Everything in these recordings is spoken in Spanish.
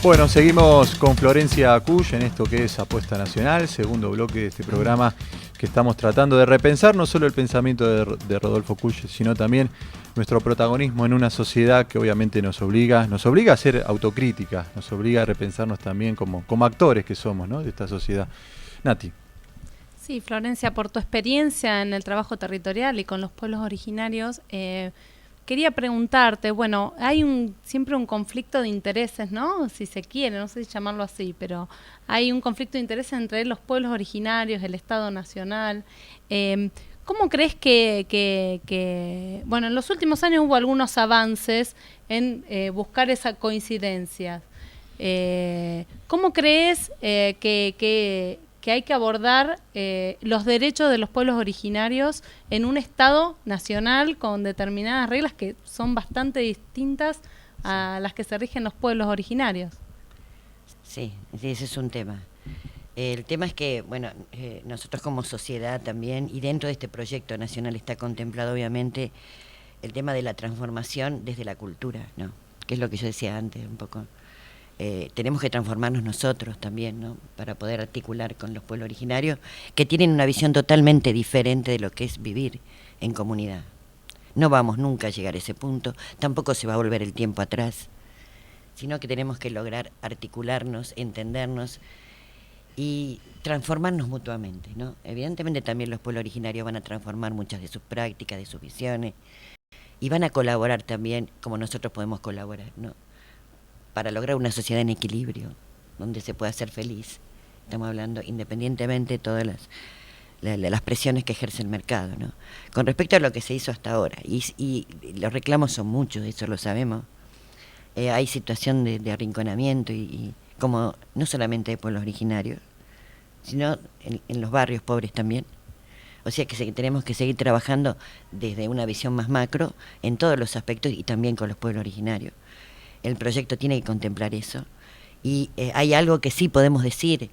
Bueno, seguimos con Florencia Cuy en esto que es Apuesta Nacional, segundo bloque de este programa que estamos tratando de repensar no solo el pensamiento de Rodolfo Cuy, sino también nuestro protagonismo en una sociedad que obviamente nos obliga a ser autocrítica, nos obliga a repensarnos también como actores que somos, ¿no?, de esta sociedad. Nati. Sí, Florencia, por tu experiencia en el trabajo territorial y con los pueblos originarios, quería preguntarte, bueno, hay siempre un conflicto de intereses, ¿no? Si se quiere, no sé si llamarlo así, pero hay un conflicto de intereses entre los pueblos originarios, el Estado Nacional. ¿Cómo crees bueno, en los últimos años hubo algunos avances en buscar esa coincidencia? ¿Cómo crees que hay que abordar los derechos de los pueblos originarios en un Estado nacional con determinadas reglas que son bastante distintas a las que se rigen los pueblos originarios? Sí, ese es un tema. El tema es que, bueno, nosotros como sociedad también, y dentro de este proyecto nacional está contemplado obviamente el tema de la transformación desde la cultura, ¿no? Que es lo que yo decía antes un poco. Tenemos que transformarnos nosotros también, ¿no?, para poder articular con los pueblos originarios que tienen una visión totalmente diferente de lo que es vivir en comunidad. No vamos nunca a llegar a ese punto, tampoco se va a volver el tiempo atrás, sino que tenemos que lograr articularnos, entendernos y transformarnos mutuamente, ¿no? Evidentemente también los pueblos originarios van a transformar muchas de sus prácticas, de sus visiones, y van a colaborar también como nosotros podemos colaborar, ¿no?, para lograr una sociedad en equilibrio, donde se pueda ser feliz. Estamos hablando independientemente de todas las presiones que ejerce el mercado, ¿no? Con respecto a lo que se hizo hasta ahora, y los reclamos son muchos, eso lo sabemos, hay situación de arrinconamiento, y como no solamente de pueblos originarios, sino en los barrios pobres también. O sea que tenemos que seguir trabajando desde una visión más macro en todos los aspectos y también con los pueblos originarios. El proyecto tiene que contemplar eso. Y hay algo que sí podemos decir.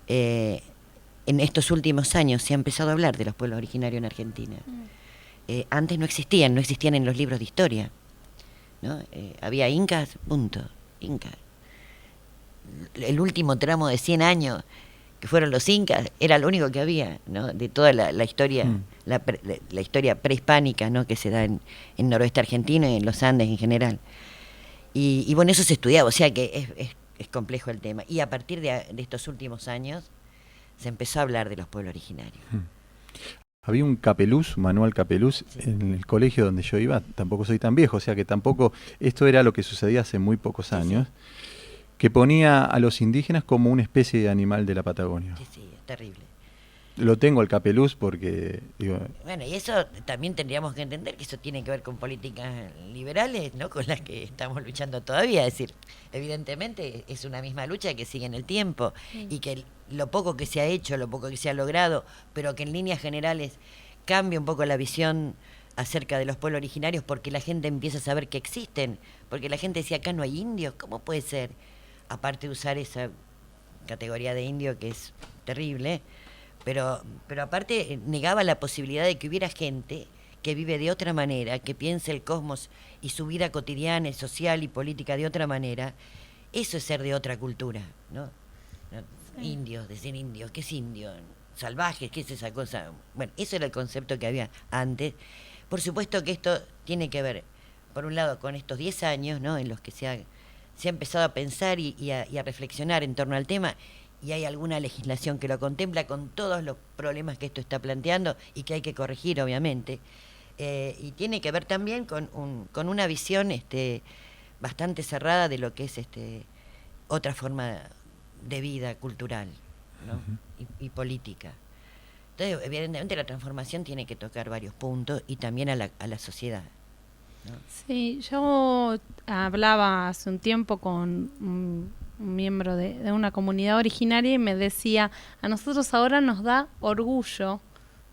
En estos últimos años se ha empezado a hablar de los pueblos originarios en Argentina. Antes no existían en los libros de historia, ¿no? Había incas, punto, incas. El último tramo de 100 años, que fueron los incas, era lo único que había, ¿no?, de toda la historia, la historia prehispánica, ¿no?, que se da en noroeste argentino y en los Andes en general. Y bueno, eso se estudiaba, o sea que es complejo el tema. Y a partir de estos últimos años se empezó a hablar de los pueblos originarios. Había un Capeluz, Manuel Capeluz, sí, en el colegio donde yo iba, tampoco soy tan viejo, o sea que tampoco, esto era lo que sucedía hace muy pocos años, sí, que ponía a los indígenas como una especie de animal de la Patagonia. Sí, sí, es terrible. Lo tengo al Capeluz porque... Bueno, y eso también tendríamos que entender que eso tiene que ver con políticas liberales, ¿no?, con las que estamos luchando todavía. Es decir, evidentemente es una misma lucha que sigue en el tiempo, y que lo poco que se ha hecho, lo poco que se ha logrado, pero que en líneas generales cambie un poco la visión acerca de los pueblos originarios, porque la gente empieza a saber que existen, porque la gente decía, acá no hay indios, ¿cómo puede ser? Aparte de usar esa categoría de indio que es terrible, pero aparte negaba la posibilidad de que hubiera gente que vive de otra manera, que piense el cosmos y su vida cotidiana, social y política de otra manera. Eso es ser de otra cultura, ¿no? Sí. Indios, decir indios, ¿qué es indio? Salvajes, ¿qué es esa cosa? Bueno, eso era el concepto que había antes. Por supuesto que esto tiene que ver, por un lado, con estos 10 años, ¿no?, en los que se ha empezado a pensar y a reflexionar en torno al tema, y hay alguna legislación que lo contempla con todos los problemas que esto está planteando y que hay que corregir, obviamente. Y tiene que ver también con una visión bastante cerrada de lo que es otra forma de vida cultural, ¿no?, y política. Entonces, evidentemente la transformación tiene que tocar varios puntos y también a la sociedad, ¿no? Sí, yo hablaba hace un tiempo con un miembro de una comunidad originaria y me decía, a nosotros ahora nos da orgullo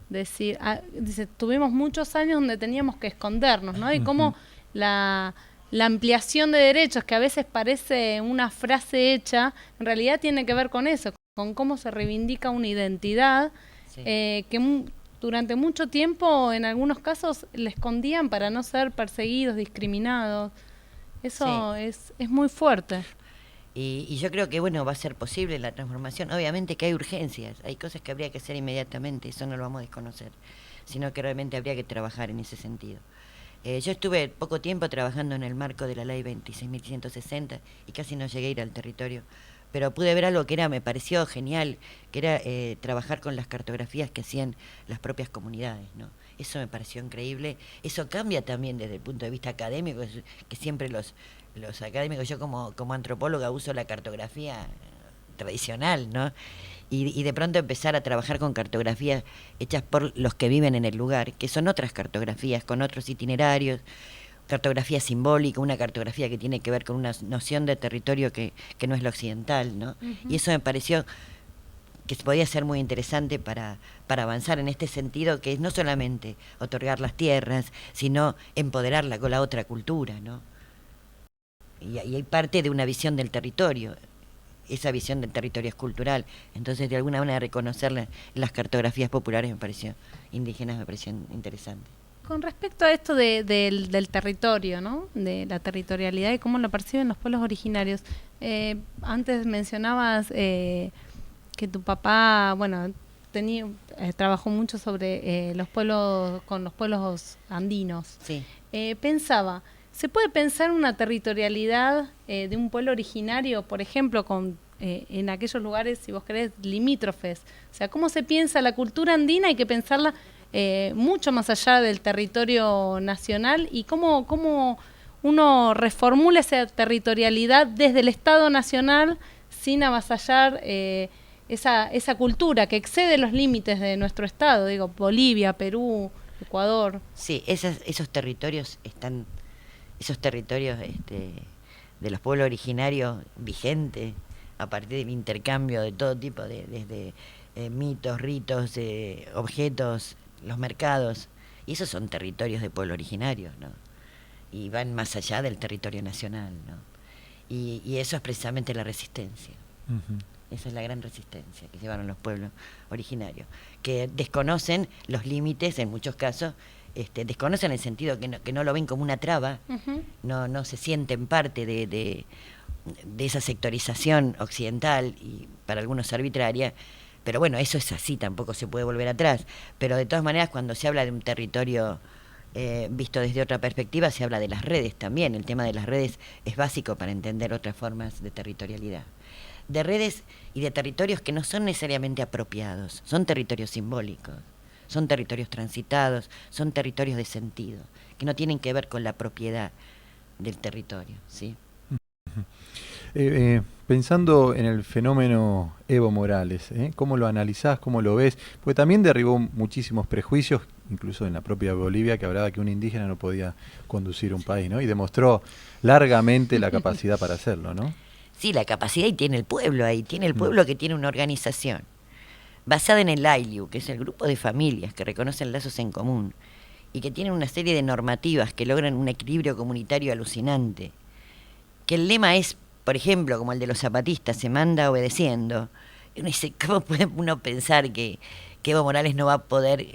decir, dice, tuvimos muchos años donde teníamos que escondernos, ¿no? Y cómo la ampliación de derechos, que a veces parece una frase hecha, en realidad tiene que ver con eso, con cómo se reivindica una identidad, sí, que durante mucho tiempo, en algunos casos, le escondían para no ser perseguidos, discriminados. Eso sí, es muy fuerte. Y yo creo que, bueno, va a ser posible la transformación. Obviamente que hay urgencias, hay cosas que habría que hacer inmediatamente, eso no lo vamos a desconocer, sino que realmente habría que trabajar en ese sentido. Yo estuve poco tiempo trabajando en el marco de la ley 26.160 y casi no llegué a ir al territorio, pero pude ver algo que me pareció genial, que era trabajar con las cartografías que hacían las propias comunidades, ¿no? Eso me pareció increíble. Eso cambia también desde el punto de vista académico, que siempre los académicos, yo como antropóloga uso la cartografía tradicional, ¿no? Y de pronto empezar a trabajar con cartografías hechas por los que viven en el lugar, que son otras cartografías, con otros itinerarios, cartografía simbólica, una cartografía que tiene que ver con una noción de territorio que no es lo occidental, ¿no? Y eso me pareció que podía ser muy interesante para avanzar en este sentido, que es no solamente otorgar las tierras, sino empoderarla con la otra cultura, ¿no? Y hay parte de una visión del territorio. Esa visión del territorio es cultural. Entonces, de alguna manera, reconocerla en las cartografías populares indígenas me pareció interesante. Con respecto a esto del territorio, ¿no? De la territorialidad y cómo lo perciben los pueblos originarios. Antes mencionabas que tu papá, bueno, trabajó mucho sobre los pueblos, con los pueblos andinos. Sí. Pensaba, ¿se puede pensar una territorialidad de un pueblo originario, por ejemplo, en aquellos lugares, si vos querés, limítrofes? O sea, ¿cómo se piensa la cultura andina? Hay que pensarla mucho más allá del territorio nacional, y cómo uno reformula esa territorialidad desde el Estado Nacional sin avasallar esa cultura que excede los límites de nuestro Estado, digo, Bolivia, Perú, Ecuador. Sí, esos territorios están... Esos territorios de los pueblos originarios vigentes a partir del intercambio de todo tipo, desde mitos, ritos, objetos, los mercados, y esos son territorios de pueblos originarios, ¿no? Y van más allá del territorio nacional, ¿no? Y eso es precisamente la resistencia. Esa es la gran resistencia que llevaron los pueblos originarios, que desconocen los límites en muchos casos. Desconocen el sentido que no lo ven como una traba, no se sienten parte de esa sectorización occidental y para algunos arbitraria, pero bueno, eso es así, tampoco se puede volver atrás. Pero de todas maneras, cuando se habla de un territorio visto desde otra perspectiva, se habla de las redes también. El tema de las redes es básico para entender otras formas de territorialidad. De redes y de territorios que no son necesariamente apropiados, son territorios simbólicos. Son territorios transitados, son territorios de sentido, que no tienen que ver con la propiedad del territorio, ¿sí? Pensando en el fenómeno Evo Morales, ¿cómo lo analizás, cómo lo ves? Porque también derribó muchísimos prejuicios, incluso en la propia Bolivia, que hablaba que un indígena no podía conducir un país, ¿no? Y demostró largamente la capacidad para hacerlo, ¿no? Sí, la capacidad, y tiene el pueblo ahí, tiene el pueblo que tiene una organización basada en el AILU, que es el grupo de familias que reconocen lazos en común y que tienen una serie de normativas que logran un equilibrio comunitario alucinante. Que el lema es, por ejemplo, como el de los zapatistas, se manda obedeciendo. Y uno dice, ¿cómo puede uno pensar que Evo Morales no va a poder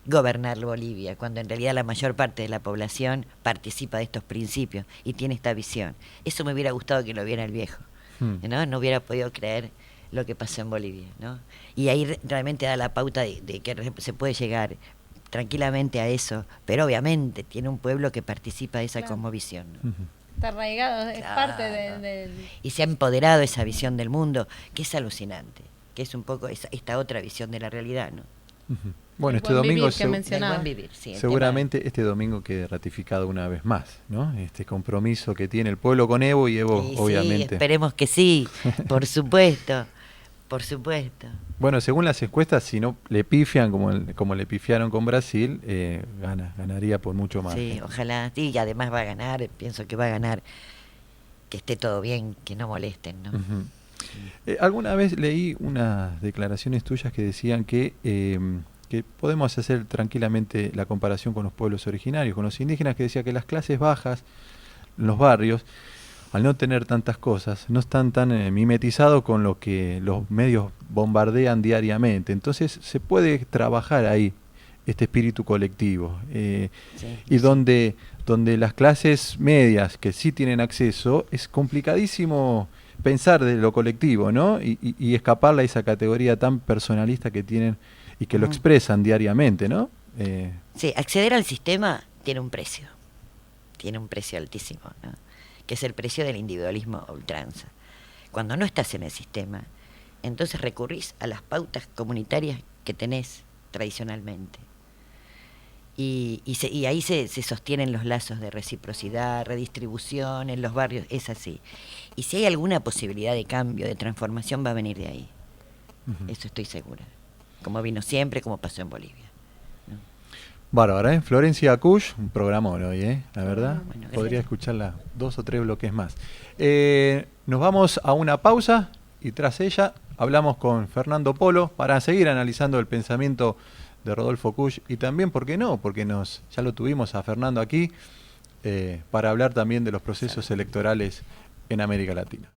gobernar Bolivia, cuando en realidad la mayor parte de la población participa de estos principios y tiene esta visión? Eso me hubiera gustado que lo viera el viejo, ¿no? No hubiera podido creer lo que pasó en Bolivia, ¿no? Y ahí realmente da la pauta de que se puede llegar tranquilamente a eso, pero obviamente tiene un pueblo que participa de esa cosmovisión, ¿no? Está arraigado, es parte del... Y se ha empoderado esa visión del mundo, que es alucinante, que es un poco esta otra visión de la realidad, ¿no? Bueno, este domingo seguramente este domingo quede ratificado una vez más, ¿no? Este compromiso que tiene el pueblo con Evo, y Evo obviamente. Sí, esperemos que sí, por supuesto, por supuesto. Bueno, según las encuestas, si no le pifian como le pifiaron con Brasil, ganaría por mucho más. Sí, ojalá, sí, y además va a ganar, pienso que va a ganar, que esté todo bien, que no molesten, ¿no? Alguna vez leí unas declaraciones tuyas que decían que podemos hacer tranquilamente la comparación con los pueblos originarios, con los indígenas, que decía que las clases bajas, los barrios, al no tener tantas cosas, no están tan mimetizados con lo que los medios bombardean diariamente. Entonces se puede trabajar ahí este espíritu colectivo. Y donde las clases medias que sí tienen acceso, es complicadísimo pensar de lo colectivo, ¿no? Y escaparle a esa categoría tan personalista que tienen y que lo expresan diariamente, ¿no? Sí, acceder al sistema tiene un precio altísimo, ¿no? Que es el precio del individualismo a ultranza. Cuando no estás en el sistema, entonces recurrís a las pautas comunitarias que tenés tradicionalmente. Y ahí se sostienen los lazos de reciprocidad, redistribución en los barrios, es así. Y si hay alguna posibilidad de cambio, de transformación, va a venir de ahí. Eso estoy segura. Como vino siempre, como pasó en Bolivia. Bárbara, ¿eh? Florencia Acush, un programón hoy, la verdad. Bueno, podría escucharla 2 o 3 bloques más. Nos vamos a una pausa y tras ella hablamos con Fernando Polo para seguir analizando el pensamiento de Rodolfo Kusch y también, ¿por qué no? Porque ya lo tuvimos a Fernando aquí para hablar también de los procesos electorales en América Latina.